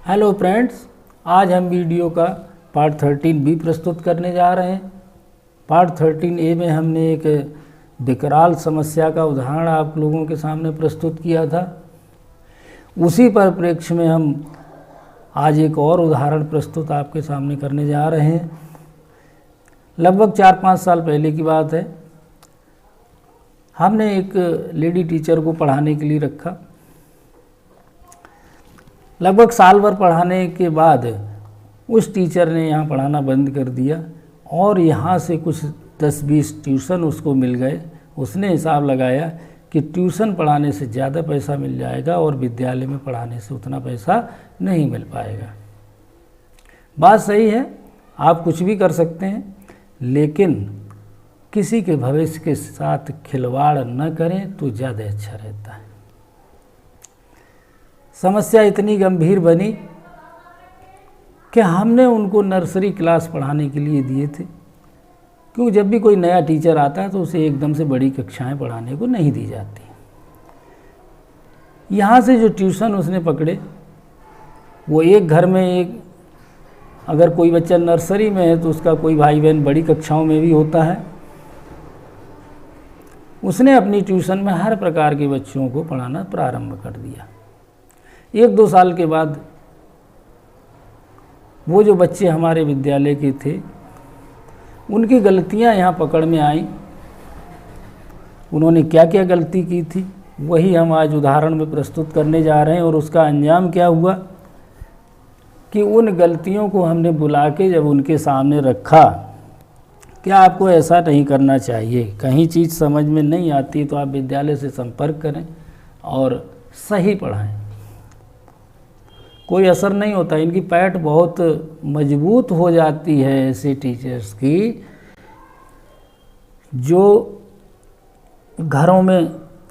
Hello friends, आज हम video का पार्ट 13 भी प्रस्तुत करने जा रहे हैं। पार्ट 13A में हमने एक विकराल समस्या का उदाहरण आप लोगों के सामने प्रस्तुत किया था। उसी परिप्रेक्ष्य में हम आज एक और उदाहरण प्रस्तुत आपके सामने करने जा रहे हैं। लगभग 4-5 साल पहले की बात है। हमने एक लेडी टीचर को पढ़ाने के लिए रखा। लगभग साल भर पढ़ाने के बाद उस टीचर ने यहाँ पढ़ाना बंद कर दिया और यहाँ से कुछ 10-20 ट्यूशन उसको मिल गए। उसने हिसाब लगाया कि ट्यूशन पढ़ाने से ज़्यादा पैसा मिल जाएगा और विद्यालय में पढ़ाने से उतना पैसा नहीं मिल पाएगा। बात सही है, आप कुछ भी कर सकते हैं, लेकिन किसी के भविष्य के साथ खिलवाड़ न करें तो ज़्यादा अच्छा रहता है। समस्या इतनी गंभीर बनी कि हमने उनको नर्सरी क्लास पढ़ाने के लिए दिए थे, क्योंकि जब भी कोई नया टीचर आता है तो उसे एकदम से बड़ी कक्षाएं पढ़ाने को नहीं दी जाती। यहाँ से जो ट्यूशन उसने पकड़े वो एक घर में एक, अगर कोई बच्चा नर्सरी में है तो उसका कोई भाई बहन बड़ी कक्षाओं में भी होता है। उसने अपनी ट्यूशन में हर प्रकार के बच्चों को पढ़ाना प्रारंभ कर दिया। 1-2 साल के बाद वो जो बच्चे हमारे विद्यालय के थे उनकी गलतियां यहाँ पकड़ में आई। उन्होंने क्या क्या गलती की थी वही हम आज उदाहरण में प्रस्तुत करने जा रहे हैं। और उसका अंजाम क्या हुआ कि उन गलतियों को हमने बुला के जब उनके सामने रखा, क्या आपको ऐसा नहीं करना चाहिए, कहीं चीज़ समझ में नहीं आती तो आप विद्यालय से संपर्क करें और सही पढ़ाएं। कोई असर नहीं होता। इनकी पैठ बहुत मजबूत हो जाती है ऐसे टीचर्स की जो घरों में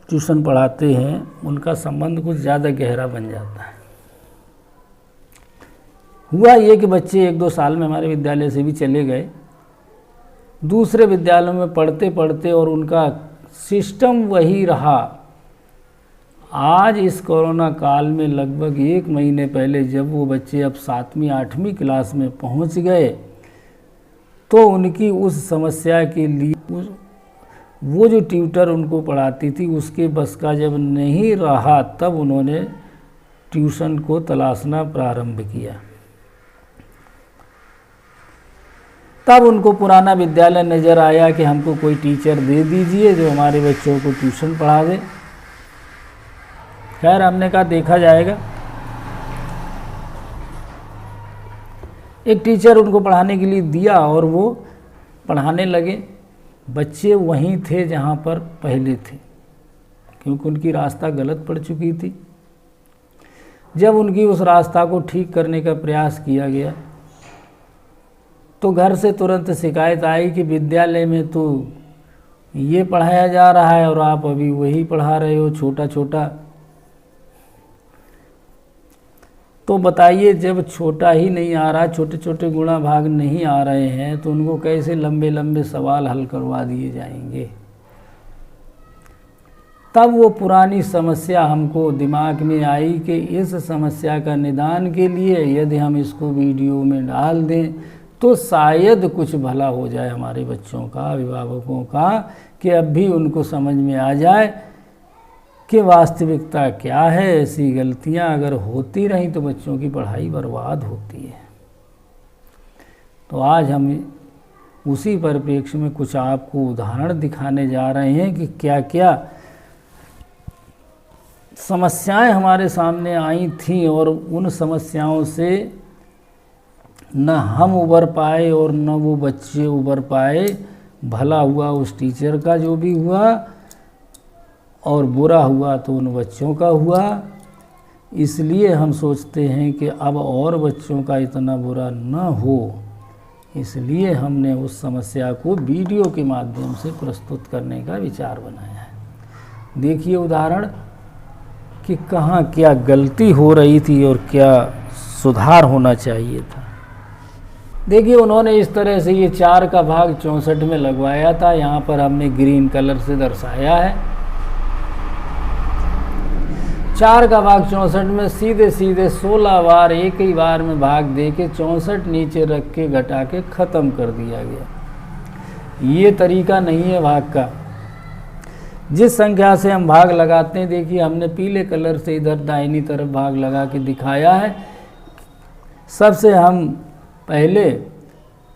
ट्यूशन पढ़ाते हैं, उनका संबंध कुछ ज़्यादा गहरा बन जाता है। हुआ ये कि बच्चे 1-2 साल में हमारे विद्यालय से भी चले गए, दूसरे विद्यालयों में पढ़ते पढ़ते, और उनका सिस्टम वही रहा। आज इस कोरोना काल में लगभग 1 महीने पहले जब वो बच्चे अब 7वीं-8वीं क्लास में पहुंच गए तो उनकी उस समस्या के लिए वो जो ट्यूटर उनको पढ़ाती थी उसके बस का जब नहीं रहा, तब उन्होंने ट्यूशन को तलाशना प्रारंभ किया। तब उनको पुराना विद्यालय नज़र आया कि हमको कोई टीचर दे दीजिए जो हमारे बच्चों को ट्यूशन पढ़ा दे। खैर, हमने कहा देखा जाएगा। एक टीचर उनको पढ़ाने के लिए दिया और वो पढ़ाने लगे। बच्चे वहीं थे जहाँ पर पहले थे, क्योंकि उनकी रास्ता गलत पड़ चुकी थी। जब उनकी उस रास्ता को ठीक करने का प्रयास किया गया तो घर से तुरंत शिकायत आई कि विद्यालय में तो ये पढ़ाया जा रहा है और आप अभी वही पढ़ा रहे हो छोटा छोटा। तो बताइए, जब छोटा ही नहीं आ रहा, छोटे छोटे गुणा भाग नहीं आ रहे हैं, तो उनको कैसे लंबे लंबे सवाल हल करवा दिए जाएंगे। तब वो पुरानी समस्या हमको दिमाग में आई कि इस समस्या का निदान के लिए यदि हम इसको वीडियो में डाल दें तो शायद कुछ भला हो जाए हमारे बच्चों का, अभिभावकों का, कि अब भी उनको समझ में आ जाए कि वास्तविकता क्या है। ऐसी गलतियां अगर होती रहीं तो बच्चों की पढ़ाई बर्बाद होती है। तो आज हम उसी परिप्रेक्ष्य में कुछ आपको उदाहरण दिखाने जा रहे हैं कि क्या क्या समस्याएं हमारे सामने आई थीं और उन समस्याओं से न हम उबर पाए और न वो बच्चे उबर पाए। भला हुआ उस टीचर का जो भी हुआ, और बुरा हुआ तो उन बच्चों का हुआ। इसलिए हम सोचते हैं कि अब और बच्चों का इतना बुरा न हो, इसलिए हमने उस समस्या को वीडियो के माध्यम से प्रस्तुत करने का विचार बनाया है। देखिए उदाहरण कि कहाँ क्या गलती हो रही थी और क्या सुधार होना चाहिए था। देखिए, उन्होंने इस तरह से ये 4 का भाग 64 में लगवाया था। यहाँ पर हमने ग्रीन कलर से दर्शाया है। 4 का भाग 64 में सीधे सीधे 16 बार एक ही बार में भाग दे के 64 नीचे रख के घटा के ख़त्म कर दिया गया। ये तरीका नहीं है भाग का। जिस संख्या से हम भाग लगाते हैं, देखिए हमने पीले कलर से इधर दाहिनी तरफ भाग लगा के दिखाया है। सबसे हम पहले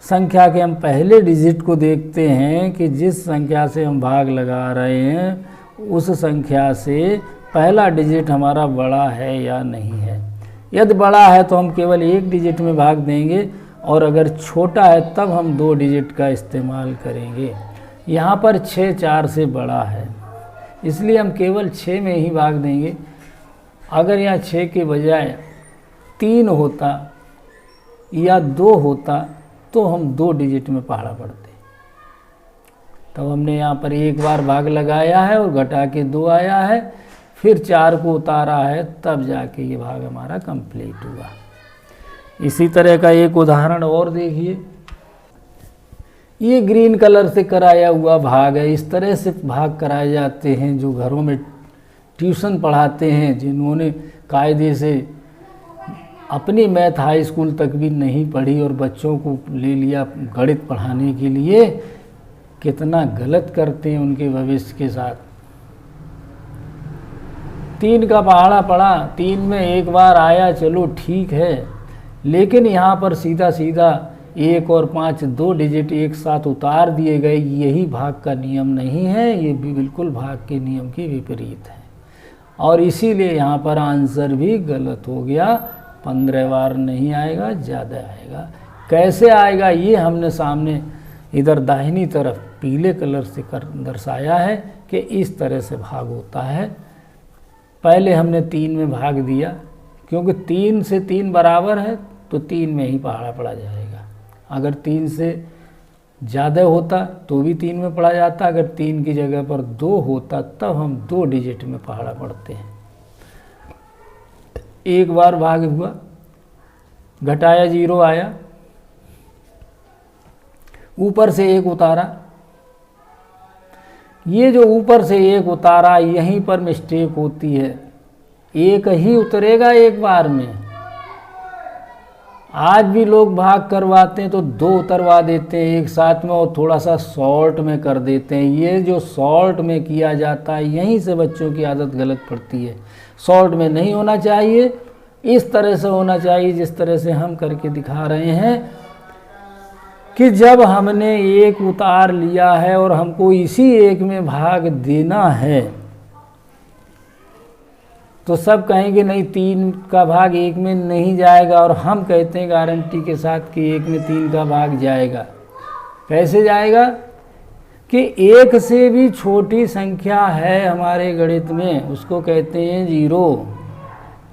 संख्या के हम पहले डिजिट को देखते हैं कि जिस संख्या से हम भाग लगा रहे हैं उस संख्या से पहला डिजिट हमारा बड़ा है या नहीं है। यदि बड़ा है तो हम केवल एक डिजिट में भाग देंगे, और अगर छोटा है तब हम 2 डिजिट का इस्तेमाल करेंगे। यहाँ पर 6 4 से बड़ा है, इसलिए हम केवल 6 में ही भाग देंगे। अगर यहाँ 6 के बजाय 3 होता या 2 होता तो हम 2 डिजिट में पहाड़ा पड़ते। तब हमने यहाँ पर एक बार भाग लगाया है और घटा के 2 आया है, फिर 4 को उतारा है, तब जाके ये भाग हमारा कंप्लीट हुआ। इसी तरह का एक उदाहरण और देखिए। ये ग्रीन कलर से कराया हुआ भाग है। इस तरह से भाग कराए जाते हैं जो घरों में ट्यूशन पढ़ाते हैं, जिन्होंने कायदे से अपनी मैथ हाई स्कूल तक भी नहीं पढ़ी और बच्चों को ले लिया गणित पढ़ाने के लिए। कितना गलत करते हैं उनके भविष्य के साथ। 3 का पहाड़ा पड़ा, 3 में एक बार आया, चलो ठीक है, लेकिन यहाँ पर सीधा सीधा 1 और 5 2 डिजिट एक साथ उतार दिए गए। यही भाग का नियम नहीं है, ये भी बिल्कुल भाग के नियम के विपरीत है, और इसीलिए यहाँ पर आंसर भी गलत हो गया। 15 बार नहीं आएगा, ज़्यादा आएगा। कैसे आएगा ये हमने सामने इधर दाहिनी तरफ पीले कलर से दर्शाया है कि इस तरह से भाग होता है। पहले हमने 3 में भाग दिया, क्योंकि 3 से 3 बराबर है तो 3 में ही पहाड़ा पड़ा जाएगा। अगर 3 से ज़्यादा होता तो भी 3 में पढ़ा जाता। अगर 3 की जगह पर 2 होता तब हम 2 डिजिट में पहाड़ा पढ़ते हैं। एक बार भाग हुआ, घटाया 0 आया, ऊपर से 1 उतारा। ये जो ऊपर से 1 उतारा, यहीं पर मिस्टेक होती है। 1 ही उतरेगा एक बार में। आज भी लोग भाग करवाते हैं तो 2 उतरवा देते हैं एक साथ में और थोड़ा सा शॉर्ट में कर देते हैं। ये जो शॉर्ट में किया जाता है, यहीं से बच्चों की आदत गलत पड़ती है। शॉर्ट में नहीं होना चाहिए, इस तरह से होना चाहिए जिस तरह से हम करके दिखा रहे हैं कि जब हमने 1 उतार लिया है और हमको इसी 1 में भाग देना है तो सब कहेंगे नहीं 3 का भाग 1 में नहीं जाएगा, और हम कहते हैं गारंटी के साथ कि 1 में 3 का भाग जाएगा। कैसे जाएगा कि 1 से भी छोटी संख्या है हमारे गणित में, उसको कहते हैं 0।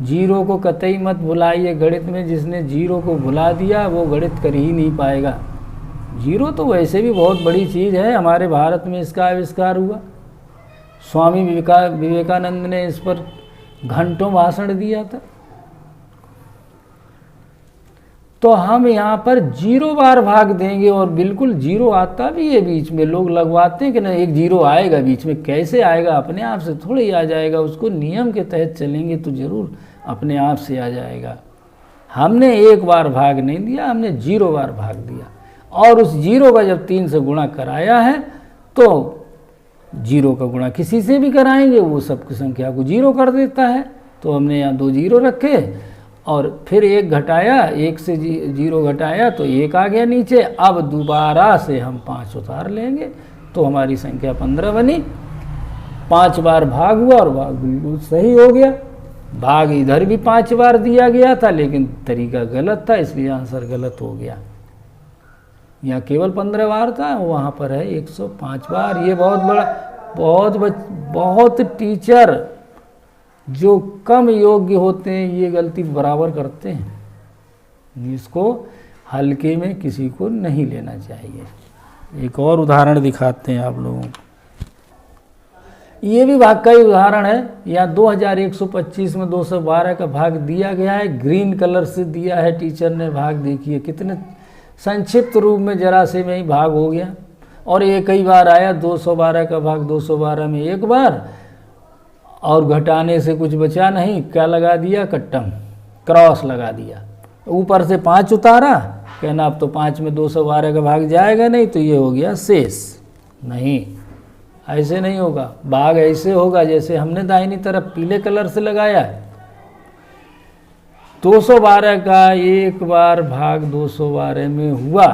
0 को कतई मत भुलाइए गणित में। जिसने 0 को भुला दिया वो गणित कर ही नहीं पाएगा। 0 तो वैसे भी बहुत बड़ी चीज़ है। हमारे भारत में इसका आविष्कार हुआ। स्वामी विवेकानंद ने इस पर घंटों भाषण दिया था। तो हम यहाँ पर 0 बार भाग देंगे, और बिल्कुल 0 आता भी है बीच में। लोग लगवाते हैं कि ना एक 0 आएगा बीच में। कैसे आएगा? अपने आप से थोड़ी ही आ जाएगा। उसको नियम के तहत चलेंगे तो ज़रूर अपने आप से आ जाएगा। हमने 1 बार भाग नहीं दिया, हमने 0 बार भाग दिया, और उस 0 का जब 3 से गुणा कराया है तो 0 का गुणा किसी से भी कराएंगे वो सबकी संख्या को 0 कर देता है। तो हमने यहाँ 2 0 रखे और फिर 1 घटाया, 1 से 0 घटाया तो 1 आ गया नीचे। अब दोबारा से हम 5 उतार लेंगे तो हमारी संख्या 15 बनी। 5 बार भाग हुआ और भाग बिल्कुल सही हो गया। भाग इधर भी 5 बार दिया गया था लेकिन तरीका गलत था, इसलिए आंसर गलत हो गया। यहाँ केवल 15 बार था, वहाँ पर है 105 बार। ये बहुत बड़ा बहुत टीचर जो कम योग्य होते हैं ये गलती बराबर करते हैं। इसको हल्के में किसी को नहीं लेना चाहिए। एक और उदाहरण दिखाते हैं आप लोगों को। ये भी भाग का ही उदाहरण है। यहाँ 2125 में 212 का भाग दिया गया है। ग्रीन कलर से दिया है टीचर ने भाग। देखिए कितने संक्षिप्त रूप में जरा से में ही भाग हो गया, और एक ही बार आया। 212 का भाग 212 में 1 बार, और घटाने से कुछ बचा नहीं, क्या लगा दिया, कट्टम क्रॉस लगा दिया। ऊपर से 5 उतारा, कहना अब तो 5 में 212 का भाग जाएगा नहीं, तो ये हो गया शेष। नहीं, ऐसे नहीं होगा, भाग ऐसे होगा जैसे हमने दाहिनी तरफ पीले कलर से लगाया है। 212 का एक बार भाग 212 में हुआ,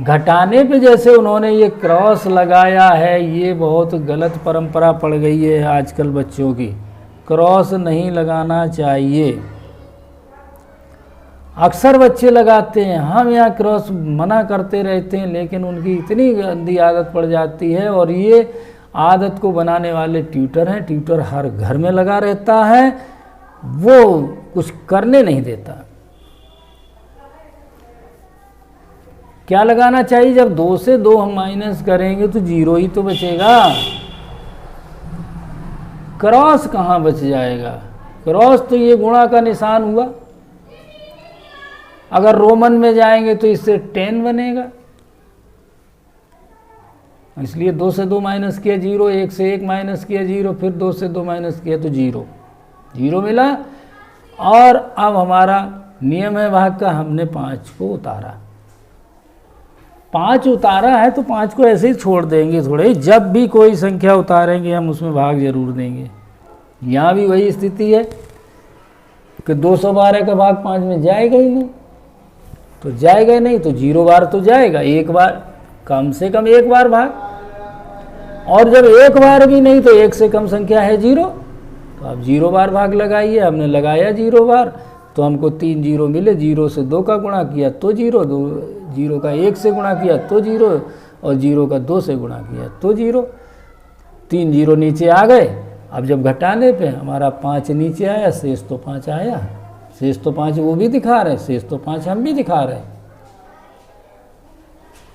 घटाने पे जैसे उन्होंने ये क्रॉस लगाया है, ये बहुत गलत परंपरा पड़ गई है आजकल बच्चों की। क्रॉस नहीं लगाना चाहिए। अक्सर बच्चे लगाते हैं, हम यहाँ क्रॉस मना करते रहते हैं, लेकिन उनकी इतनी गंदी आदत पड़ जाती है। और ये आदत को बनाने वाले ट्यूटर हैं, ट्यूटर हर घर में लगा रहता है, वो कुछ करने नहीं देता। क्या लगाना चाहिए, जब 2 से 2 हम माइनस करेंगे तो 0 ही तो बचेगा, क्रॉस कहाँ बच जाएगा। क्रॉस तो ये गुणा का निशान हुआ। अगर रोमन में जाएंगे तो इससे 10 बनेगा, इसलिए 2 से 2 माइनस किया 0, 1 से 1 माइनस किया 0, फिर 2 से 2 माइनस किया तो 0, 0 मिला। और अब हमारा नियम है भाग का, हमने 5 को उतारा। 5 उतारा है तो 5 को ऐसे ही छोड़ देंगे थोड़े, जब भी कोई संख्या उतारेंगे हम उसमें भाग जरूर देंगे। यहाँ भी वही स्थिति है कि 212 का भाग 5 में जाएगा ही नहीं, तो जाएगा ही नहीं तो 0 बार तो जाएगा, एक बार कम से कम एक बार भाग। और जब एक बार भी नहीं तो 1 से कम संख्या है 0, तो आप 0 बार भाग लगाइए। हमने लगाया 0 बार, तो हमको 3 0 मिले। 0 से 2 का गुणा किया तो 0, 0 का 1 से गुणा किया तो 0, और 0 का 2 से गुणा किया तो 0। 3 0 नीचे आ गए। अब जब घटाने पे हमारा 5 नीचे आया, शेष तो 5 आया। शेष तो 5 वो भी दिखा रहे, शेष तो 5 हम भी दिखा रहे,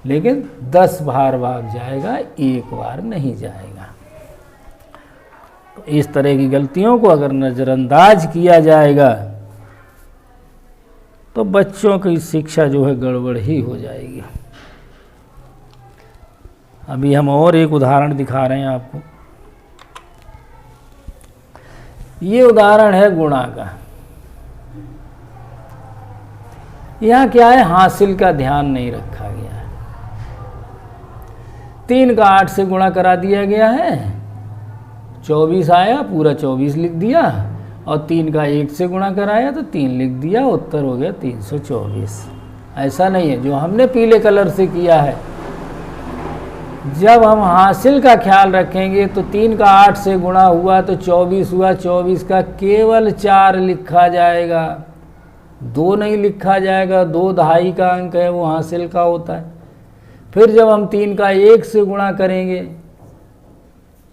लेकिन 10 बार भाग जाएगा, एक बार नहीं जाएगा। तो इस तरह की गलतियों को अगर नज़रअंदाज किया जाएगा तो बच्चों की शिक्षा जो है गड़बड़ ही हो जाएगी। अभी हम और एक उदाहरण दिखा रहे हैं आपको। ये उदाहरण है गुणा का। यहाँ क्या है, हासिल का ध्यान नहीं रखा गया है। 3 का 8 से गुणा करा दिया गया है, 24 आया, पूरा 24 लिख दिया, और 3 का 1 से गुणा कराया तो 3 लिख दिया, उत्तर हो गया 324। ऐसा नहीं है जो हमने पीले कलर से किया है। जब हम हासिल का ख्याल रखेंगे तो 3 का 8 से गुणा हुआ तो 24 हुआ, 24 का केवल 4 लिखा जाएगा, 2 नहीं लिखा जाएगा। 2 दहाई का अंक है, वो हासिल का होता है। फिर जब हम 3 का 1 से गुणा करेंगे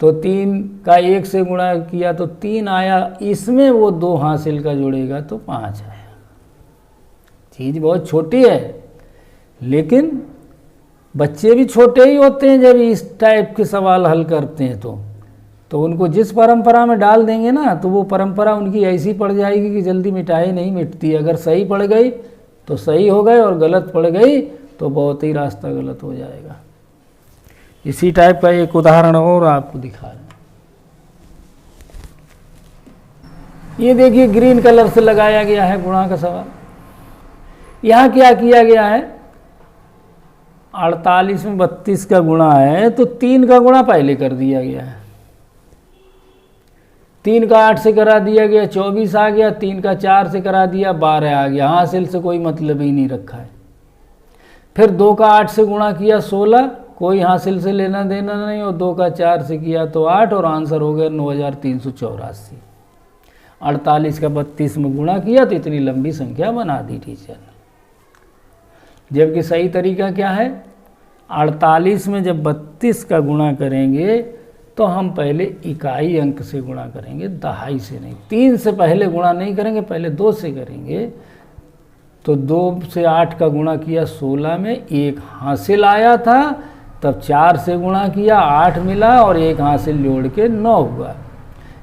तो 3 का 1 से गुणा किया तो 3 आया, इसमें वो 2 हासिल का जुड़ेगा तो 5 आया। चीज़ बहुत छोटी है, लेकिन बच्चे भी छोटे ही होते हैं जब इस टाइप के सवाल हल करते हैं तो उनको जिस परंपरा में डाल देंगे ना, तो वो परंपरा उनकी ऐसी पड़ जाएगी कि जल्दी मिटाई नहीं मिटती। अगर सही पड़ गई तो सही हो गए, और गलत पड़ गई तो बहुत ही रास्ता गलत हो जाएगा। इसी टाइप का एक उदाहरण और आपको दिखा रहे हैं। ये देखिए ग्रीन कलर से लगाया गया है गुणा का सवाल। यहाँ क्या किया गया है, 48 में 32 का गुणा है तो 3 का गुणा पहले कर दिया गया है। 3 का 8 से करा दिया गया, 24 आ गया। 3 का 4 से करा दिया, 12 आ गया। हासिल से कोई मतलब ही नहीं रखा है। फिर 2 का 8 से गुणा किया 16, कोई हासिल से लेना देना नहीं, और 2 का 4 से किया तो 8, और आंसर हो गया 9384। 48 का 32 में गुणा किया तो इतनी लंबी संख्या बना दी टीचर ने। जबकि सही तरीका क्या है, 48 में जब 32 का गुणा करेंगे तो हम पहले इकाई अंक से गुणा करेंगे, दहाई से नहीं। 3 से पहले गुणा नहीं करेंगे, पहले 2 से करेंगे। तो 2 से 8 का गुणा किया 16 में, 1 हासिल आया था, तब 4 से गुणा किया, 8 मिला, और 1 हासिल जोड़ के 9 हुआ।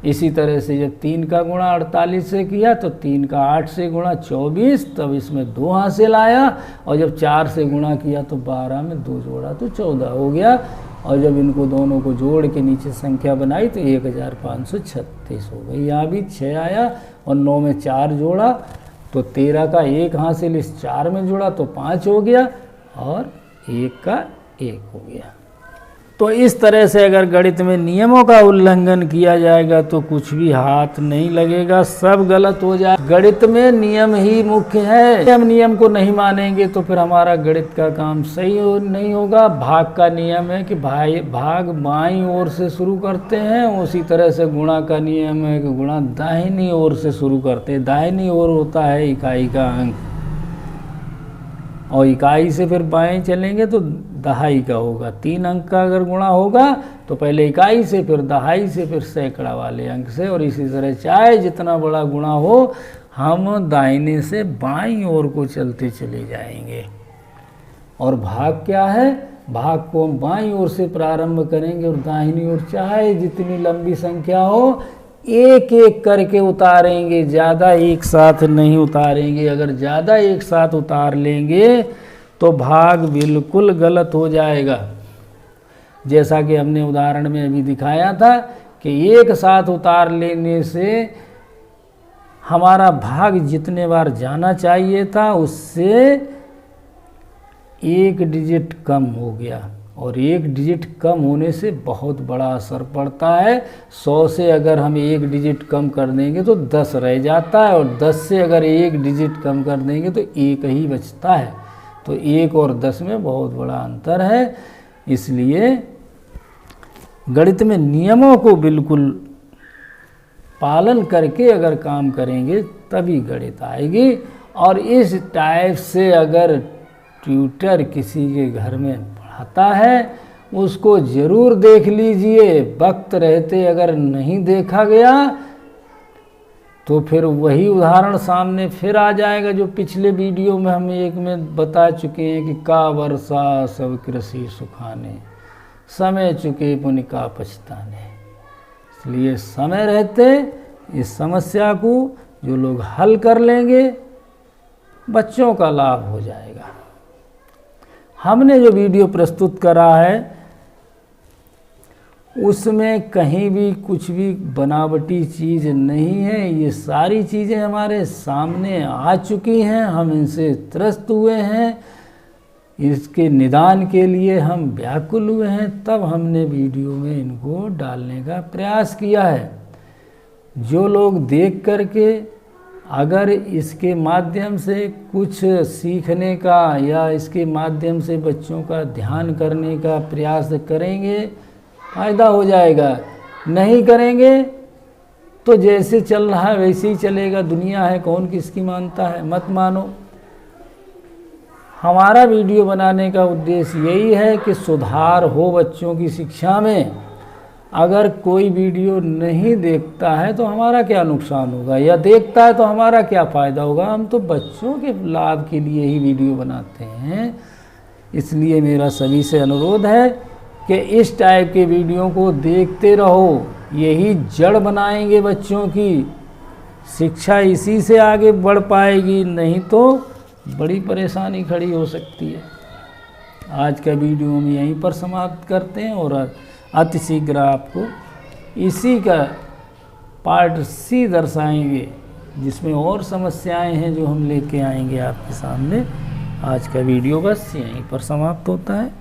इसी तरह से जब 3 का गुणा 48 से किया तो 3 का 8 से गुणा 24, तब इसमें 2 हासिल आया, और जब 4 से गुणा किया तो 12 में 2 जोड़ा तो 14 हो गया। और जब इनको दोनों को जोड़ के नीचे संख्या बनाई तो 1536 हो गई। यहाँ भी 6 आया और 9 में 4 जोड़ा तो 13 का 1 हासिल, इस 4 में जोड़ा तो 5 हो गया और 1 का 1 हो गया। तो इस तरह से अगर गणित में नियमों का उल्लंघन किया जाएगा तो कुछ भी हाथ नहीं लगेगा, सब गलत हो जाए। गणित में नियम ही मुख्य है, हम नियम को नहीं मानेंगे तो फिर हमारा गणित का काम सही नहीं होगा। भाग का नियम है कि भाग बाईं ओर से शुरू करते हैं, उसी तरह से गुणा का नियम है कि गुणा दाहिनी ओर से शुरू करते हैं। दाहिनी ओर होता है इकाई का अंक और इकाई से फिर बाएं चलेंगे तो दहाई का होगा। 3 अंक का अगर गुणा होगा तो पहले इकाई से, फिर दहाई से, फिर सैकड़ा वाले अंक से, और इसी तरह चाहे जितना बड़ा गुणा हो हम दाहिने से बाईं ओर को चलते चले जाएंगे। और भाग क्या है, भाग को हम बाईं ओर से प्रारंभ करेंगे और दाहिनी ओर चाहे जितनी लंबी संख्या हो एक एक करके उतारेंगे, ज़्यादा एक साथ नहीं उतारेंगे। अगर ज़्यादा एक साथ उतार लेंगे तो भाग बिल्कुल गलत हो जाएगा। जैसा कि हमने उदाहरण में अभी दिखाया था कि एक साथ उतार लेने से हमारा भाग जितने बार जाना चाहिए था उससे 1 डिजिट कम हो गया, और 1 डिजिट कम होने से बहुत बड़ा असर पड़ता है। 100 से अगर हम 1 डिजिट कम कर देंगे तो 10 रह जाता है, और 10 से अगर 1 डिजिट कम कर देंगे तो 1 ही बचता है। तो 1 और 10 में बहुत बड़ा अंतर है। इसलिए गणित में नियमों को बिल्कुल पालन करके अगर काम करेंगे तभी गणित आएगी। और इस टाइप से अगर ट्यूटर किसी के घर में पढ़ाता है उसको ज़रूर देख लीजिए। वक्त रहते अगर नहीं देखा गया तो फिर वही उदाहरण सामने फिर आ जाएगा जो पिछले वीडियो में हम एक में बता चुके हैं कि का वर्षा सब कृषि सुखाने, समय चुके पुनि का पछताने। इसलिए समय रहते इस समस्या को जो लोग हल कर लेंगे बच्चों का लाभ हो जाएगा। हमने जो वीडियो प्रस्तुत करा है उसमें कहीं भी कुछ भी बनावटी चीज़ नहीं है। ये सारी चीज़ें हमारे सामने आ चुकी हैं, हम इनसे त्रस्त हुए हैं, इसके निदान के लिए हम व्याकुल हुए हैं, तब हमने वीडियो में इनको डालने का प्रयास किया है। जो लोग देख करके अगर इसके माध्यम से कुछ सीखने का या इसके माध्यम से बच्चों का ध्यान करने का प्रयास करेंगे फ़ायदा हो जाएगा, नहीं करेंगे तो जैसे चल रहा है वैसे ही चलेगा। दुनिया है, कौन किसकी मानता है, मत मानो। हमारा वीडियो बनाने का उद्देश्य यही है कि सुधार हो बच्चों की शिक्षा में। अगर कोई वीडियो नहीं देखता है तो हमारा क्या नुकसान होगा, या देखता है तो हमारा क्या फ़ायदा होगा। हम तो बच्चों के लाभ के लिए ही वीडियो बनाते हैं। इसलिए मेरा सभी से अनुरोध है कि इस टाइप के वीडियो को देखते रहो, यही जड़ बनाएंगे बच्चों की। शिक्षा इसी से आगे बढ़ पाएगी, नहीं तो बड़ी परेशानी खड़ी हो सकती है। आज का वीडियो हम यहीं पर समाप्त करते हैं और अति शीघ्र आपको इसी का पार्ट सी दर्शाएंगे जिसमें और समस्याएं हैं जो हम लेके आएंगे आपके सामने। आज का वीडियो बस यहीं पर समाप्त होता है।